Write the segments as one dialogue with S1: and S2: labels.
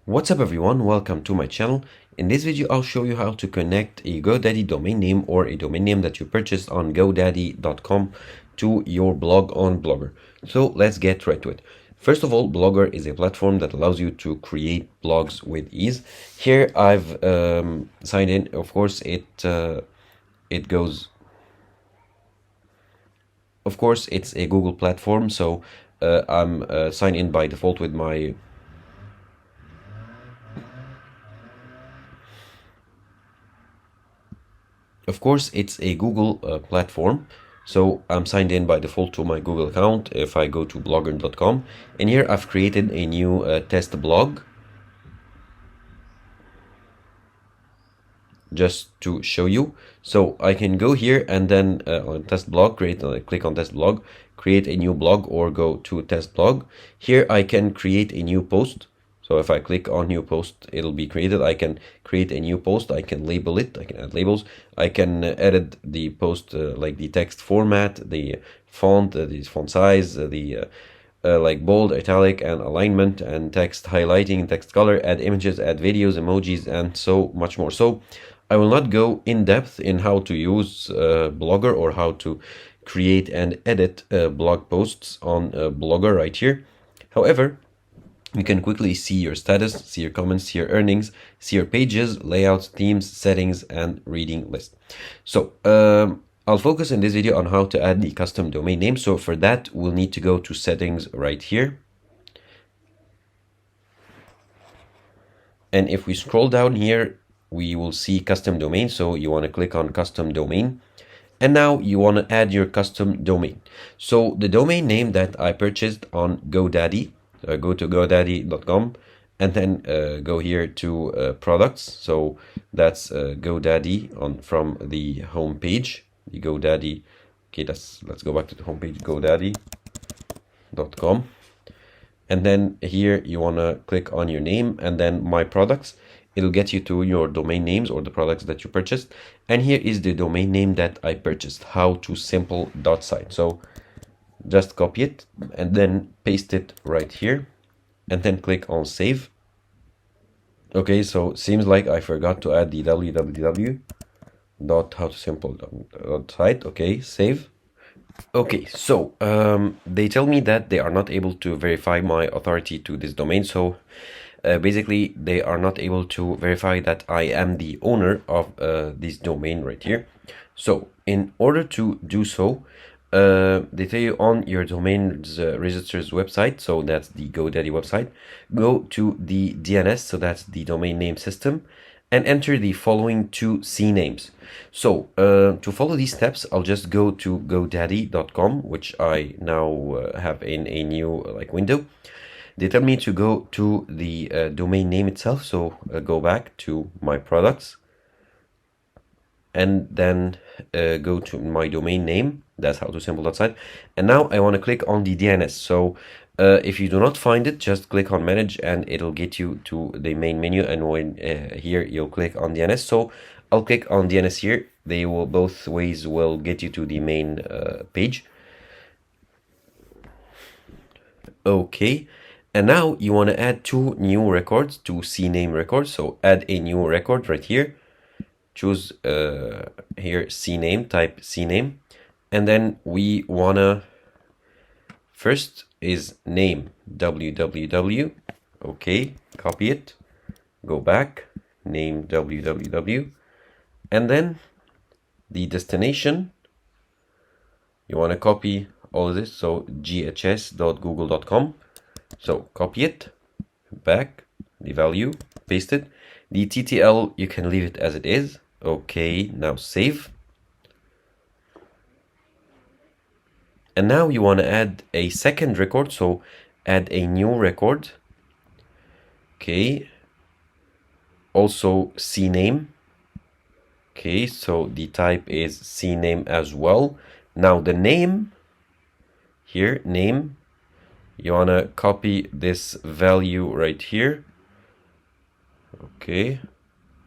S1: What's up everyone, welcome to my channel. In this video I'll show you how to connect a GoDaddy domain name or a domain name that you purchased on godaddy.com to your blog on Blogger. So let's get right to it. First of all, Blogger is a platform that allows you to create blogs with ease. Here I've signed in. Of course it's a Google platform, so I'm signed in by default with my Of course, it's a Google platform, so I'm signed in by default to my Google account. If I go to blogger.com, and here I've created a new test blog just to show you. So I can go here and then on test blog, click on test blog, create a new blog, or go to test blog. Here I can create a new post. So if I click on new post, it'll be created. I can create a new post. I can label it. I can add labels. I can edit the post, like the text format, the font, the font size, like bold, italic, and alignment, and text highlighting, text color, add images, add videos, emojis, and so much more. So I will not go in depth in how to use Blogger or how to create and edit blog posts on Blogger right here. However, you can quickly see your status, see your comments, see your earnings, see your pages, layouts, themes, settings, and reading list. So I'll focus in this video on how to add the custom domain name. So for that, we'll need to go to settings right here. And if we scroll down here, we will see custom domain. So you want to click on custom domain. And now you want to add your custom domain. So the domain name that I purchased on GoDaddy, go to godaddy.com and then go here to products. So that's GoDaddy from the home page, the GoDaddy. Okay, let's go back to the home page, godaddy.com. And then here you want to click on your name and then my products. It'll get you to your domain names or the products that you purchased. And here is the domain name that I purchased, howtosimple.site. So just copy it and then paste it right here and then click on save. Okay, so seems like I forgot to add the www.howtosimple.site. Okay, save. Okay, so they tell me that they are not able to verify my authority to this domain. So basically they are not able to verify that I am the owner of this domain right here. So in order to do so, they tell you on your domain's registrar's website, so that's the GoDaddy website, go to the DNS, so that's the domain name system, and enter the following two CNAMEs. So to follow these steps, I'll just go to godaddy.com, which I now have in a new window. They tell me to go to the domain name itself, so go back to my products and then go to my domain name, that's howtosimple.site. And now I want to click on the DNS. So if you do not find it, just click on manage and it'll get you to the main menu, and when here you'll click on DNS. So I'll click on DNS here. They will, both ways will get you to the main page. Okay, and now you want to add two new records, two CNAME records. So add a new record right here. Choose here CNAME, type CNAME, and then we wanna first is name www. Okay, copy it, go back, name www, and then the destination, you want to copy all of this, so ghs.google.com. so copy it, back, the value, paste it. The TTL, you can leave it as it is. Okay, now save. And now you want to add a second record, so add a new record. Okay, also CNAME. Okay, so the type is CNAME as well. Now the name, here, name, you want to copy this value right here. Okay,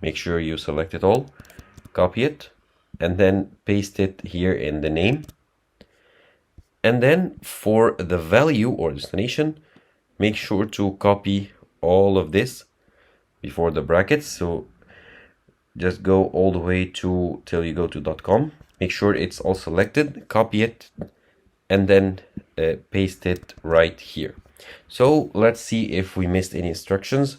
S1: make sure you select it all, copy it, and then paste it here in the name. And then for the value or destination, make sure to copy all of this before the brackets. So just go all the way to till you go to .com. Make sure it's all selected, copy it, and then paste it right here. So let's see if we missed any instructions.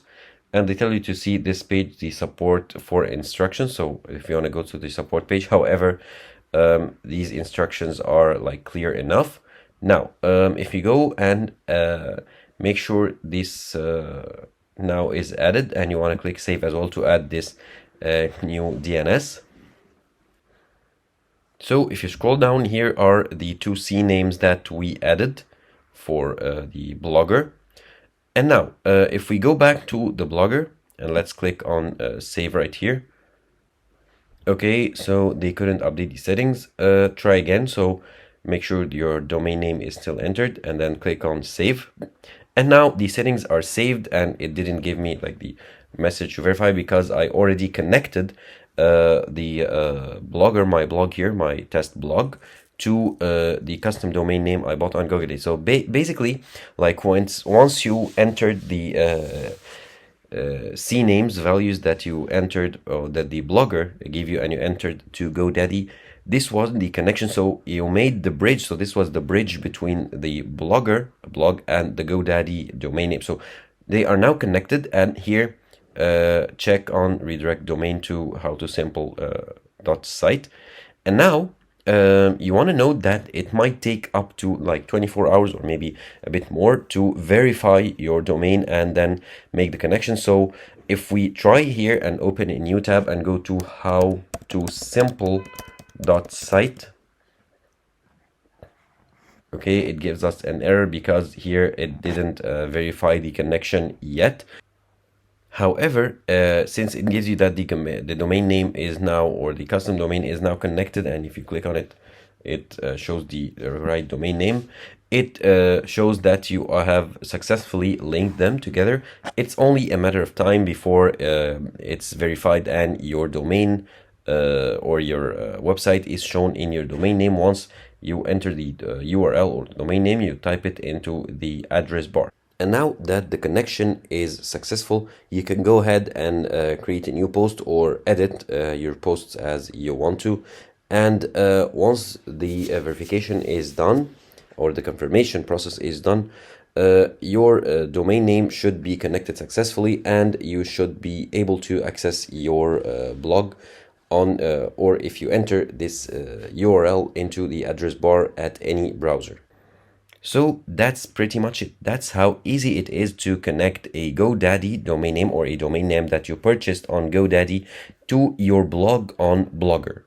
S1: And they tell you to see this page, the support for instructions. So if you want to go to the support page, however, these instructions are like clear enough. Now, if you go and make sure this now is added, and you want to click save as well to add this new DNS. So if you scroll down, here are the two C names that we added for the blogger. And now, if we go back to the blogger and let's click on save right here. Okay, so they couldn't update the settings. Try again. So make sure your domain name is still entered and then click on save. And now the settings are saved, and it didn't give me like the message to verify because I already connected the blogger, my blog here, my test blog, to the custom domain name I bought on Godaddy. So basically, like once you entered the C names, values that you entered or that the blogger gave you, and you entered to GoDaddy, this was the connection. So you made the bridge. So this was the bridge between the blog and the GoDaddy domain name. So they are now connected, and here check on redirect domain to how to simple .site. And now you want to note that it might take up to like 24 hours or maybe a bit more to verify your domain and then make the connection. So if we try here and open a new tab and go to how to simple .site, okay, it gives us an error because here it didn't verify the connection yet. However, since it gives you that the domain name is now, or the custom domain is now connected, and if you click on it, it shows the right domain name. It shows that you have successfully linked them together. It's only a matter of time before it's verified and your domain or your website is shown in your domain name. Once you enter the URL or the domain name, you type it into the address bar. And now that the connection is successful, you can go ahead and create a new post or edit your posts as you want to. And once the verification is done, or the confirmation process is done, your domain name should be connected successfully, and you should be able to access your blog on, or if you enter this URL into the address bar at any browser. So that's pretty much it. That's how easy it is to connect a GoDaddy domain name or a domain name that you purchased on GoDaddy to your blog on Blogger.